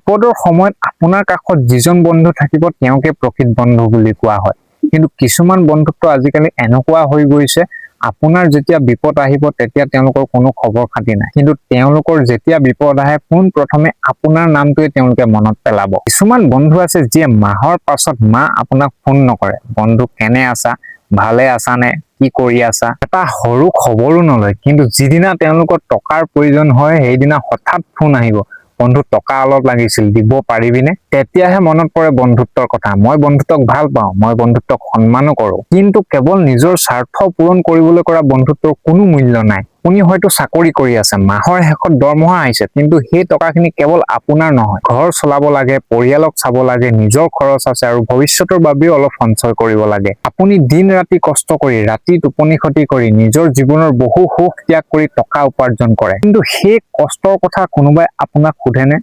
বিপদৰ সময়ত আপোনাৰ কাষত যিজন বন্ধু থাকিব তেওঁকে প্ৰকৃত বন্ধু বুলি কোৱা হয়। কিন্তু কিছুমান বন্ধুত্ব আজিকালি এনেকুৱা হৈ গৈছে, আপোনাৰ যেতিয়া বিপদ আহিব তেতিয়া তেওঁলোকৰ কোনো খবৰ খাতি নাই, কিন্তু তেওঁলোকৰ যেতিয়া বিপদ আহে পোন প্ৰথমে আপোনাৰ নামটোৱে তেওঁলোকে মনত পেলাব। কিছুমান বন্ধু আছে যিয়ে মাহৰ পাছত মাহ আপোনাক ফোন নকৰে, বন্ধু কেনে আছা, ভালে আছা নে, কি কৰি আছা, এটা সৰু খবৰো নলয়। কিন্তু যিদিনা তেওঁলোকৰ টকাৰ প্ৰয়োজন হয় সেইদিনা হঠাৎ ফোন আহিব, বন্ধু টকা অলপ লাগিছিল, দিব পাৰিবিনে? তেতিয়াহে মনত পৰে বন্ধুত্বৰ কথা। মই বন্ধুত্বক ভাল পাওঁ, মই বন্ধুত্বক সন্মানো কৰো, কিন্তু কেৱল নিজৰ স্বাৰ্থ পূৰণ কৰিবলৈ কৰা বন্ধুত্বৰ কোনো মূল্য নাই। আপুনি হয়তো চাকৰি কৰি আছে, মাহৰ শেষত দৰমহা আহিছে, কিন্তু সেই টকাখিনি কেৱল আপোনাৰ নহয়, ঘৰ চলাব লাগে, পৰিয়ালক চাব লাগে, নিজৰ খৰচ আছে আৰু ভৱিষ্যতৰ বাবেও অলপ সঞ্চয় কৰিব লাগে। আপুনি দিন ৰাতি কষ্ট কৰি, ৰাতি টোপনি ক্ষতি কৰি, নিজৰ জীৱনৰ বহু সুখ ত্যাগ কৰি টকা উপাৰ্জন কৰে, কিন্তু সেই কষ্টৰ কথা কোনোবাই আপোনাক সোধেনে?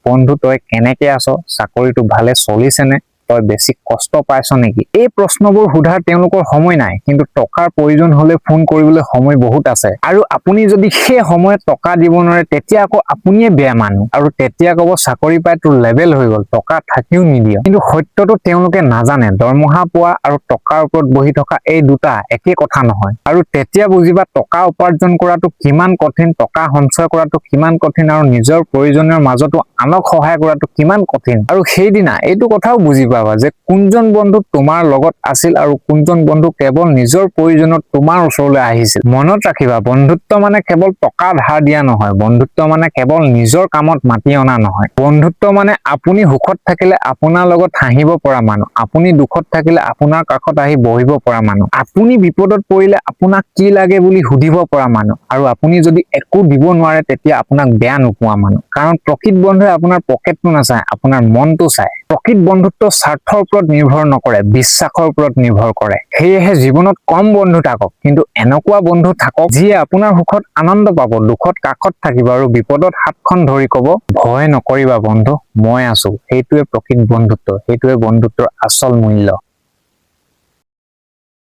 বন্ধু তই কেনেকে আছ, চাকৰিটো ভালে চলিছেনে, তই বেছি কষ্ট পাইছ নেকি? এই প্ৰশ্নবোৰ সোধাৰ তেওঁলোকৰ সময় নাই, কিন্তু টকাৰ প্ৰয়োজন হলে ফোন কৰিবলৈ সময় বহুত আছে। আৰু আপুনি যদি সেই সময়ত টকা দিব নোৱাৰে তেতিয়া আকৌ আপুনিয়ে বেয়া মানুহ, আৰু তেতিয়া কব চাকৰি পাই তোৰ লেভেল হৈ গল, টকা থাকিও নিদিয়। কিন্তু সত্যটো তেওঁলোকে নাজানে, দৰমহা পোৱা আৰু টকাৰ ওপৰত বহি থকা এই দুটা একে কথা নহয়। আৰু তেতিয়া বুজিবা টকা উপাৰ্জন কৰাটো কিমান কঠিন, টকা সঞ্চয় কৰাটো কিমান কঠিন, আৰু নিজৰ প্ৰয়োজনৰ মাজতো আনক সহায় কৰাটো কিমান কঠিন। আৰু সেইদিনা এইটো কথাও বুজি পাবা যে কোনজন বন্ধু তোমাৰ লগত আছিল আৰু কোনজন বন্ধু কেৱল নিজৰ প্ৰয়োজনত তোমাৰ ওচৰলৈ আহিছিল। মনত ৰাখিবা, বন্ধুত্ব মানে কেৱল টকা ধাৰ দিয়া নহয়, বন্ধুত্ব মানে কেৱল নিজৰ কামত মাতি অনা নহয়। বন্ধুত্ব মানে আপুনি সুখত থাকিলে আপোনাৰ লগত হাঁহিব পৰা মানুহ, আপুনি দুখত থাকিলে আপোনাৰ কাষত আহি বহিব পৰা মানুহ, আপুনি বিপদত পৰিলে আপোনাক কি লাগে বুলি সুধিব পৰা মানুহ, আৰু আপুনি যদি একো দিব নোৱাৰে তেতিয়া আপোনাক বেয়া নোপোৱা মানুহ। কাৰণ প্ৰকৃত বন্ধুৱে আপোনাৰ পকেটটো নাচায়, আপোনাৰ মনটো চায়। প্ৰকৃত বন্ধুত্ব স্বাৰ্থৰ ওপৰত নিৰ্ভৰ নকৰে, বিশ্বাসৰ ওপৰত নিৰ্ভৰ কৰে। সেয়েহে জীৱনত কম বন্ধু থাকক, কিন্তু এনেকুৱা বন্ধু থাকক যিয়ে আপোনাৰ সুখত আনন্দ পাব, দুখত কাষত থাকিব, আৰু বিপদত হাতখন ধৰি কব ভয় নকৰিবা বন্ধু, মই আছো। সেইটোৱে প্ৰকৃত বন্ধুত্ব, সেইটোৱে বন্ধুত্বৰ আচল মূল্য।